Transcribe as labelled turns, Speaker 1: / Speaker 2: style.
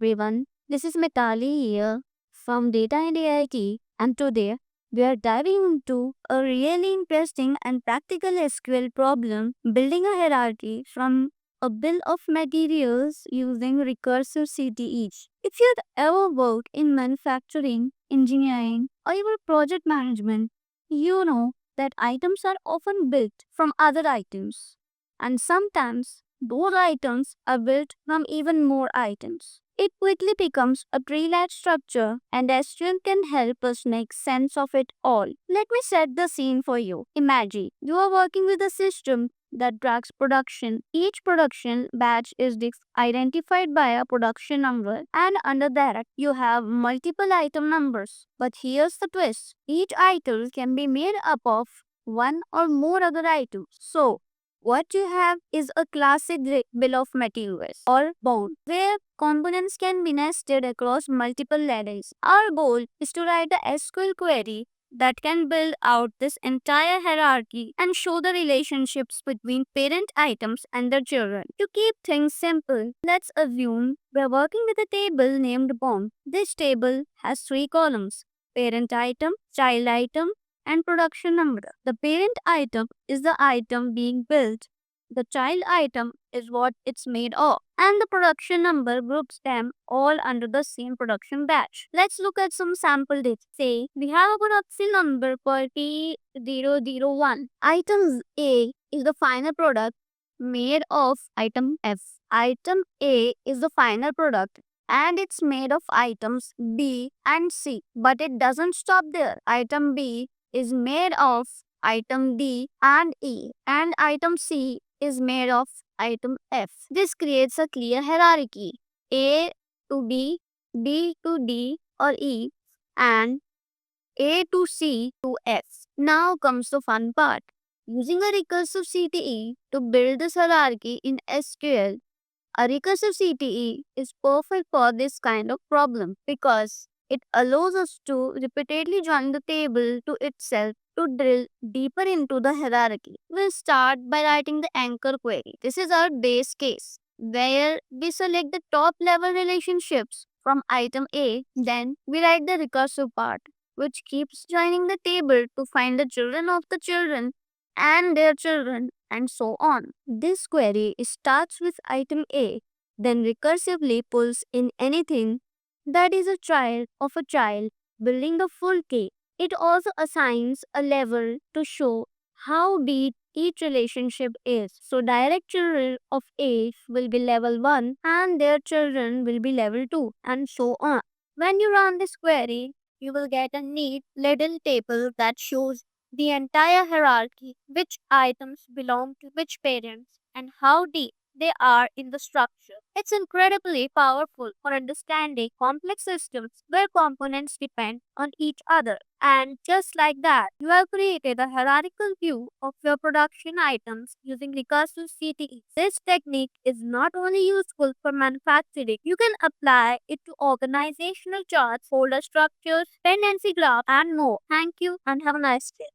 Speaker 1: everyone. This is Mitali here from Data and AIT, and today we are diving into a really interesting and practical SQL problem, building a hierarchy from a bill of materials using recursive CTEs. If you've ever worked in manufacturing, engineering, or even project management, you know that items are often built from other items, and sometimes those items are built from even more items. It quickly becomes a tree-like structure, and SQL can help us make sense of it all. Let me set the scene for you. Imagine you are working with a system that tracks production. Each production batch is identified by a production number, and under that, you have multiple item numbers. But here's the twist: each item can be made up of one or more other items. So, what you have is a classic bill of materials or BOM, where components can be nested across multiple layers. Our goal is to write a SQL query that can build out this entire hierarchy and show the relationships between parent items and their children. To keep things simple, let's assume we're working with a table named BOM. This table has three columns: parent item, child item, and production number. The parent item is the item being built. The child item is what it's made of. And the production number groups them all under the same production batch. Let's look at some sample data. Say we have a production number for P001. Item A is the final product made of item F. Item A is the final product and it's made of items B and C. But it doesn't stop there. Item B is made of item D and E, and item C is made of item F. This creates a clear hierarchy: A to D, D to D or E, and A to C to F. Now comes the fun part. Using a recursive CTE to build this hierarchy in SQL, a recursive CTE is perfect for this kind of problem because it allows us to repeatedly join the table to itself to drill deeper into the hierarchy. We'll start by writing the anchor query. This is our base case where we select the top level relationships from item A. Then we write the recursive part, which keeps joining the table to find the children of the children and their children, and so on. This query starts with item A, then recursively pulls in anything that is a child of a child, building the full K. It also assigns a level to show how deep each relationship is. So direct children of A will be level 1 and their children will be level 2, and so on. When you run this query, you will get a neat little table that shows the entire hierarchy, which items belong to which parents, and how deep they are in the structure. It's incredibly powerful for understanding complex systems where components depend on each other. And just like that, you have created a hierarchical view of your production items using recursive CTE. This technique is not only useful for manufacturing, you can apply it to organizational charts, folder structures, dependency graphs, and more. Thank you and have a nice day.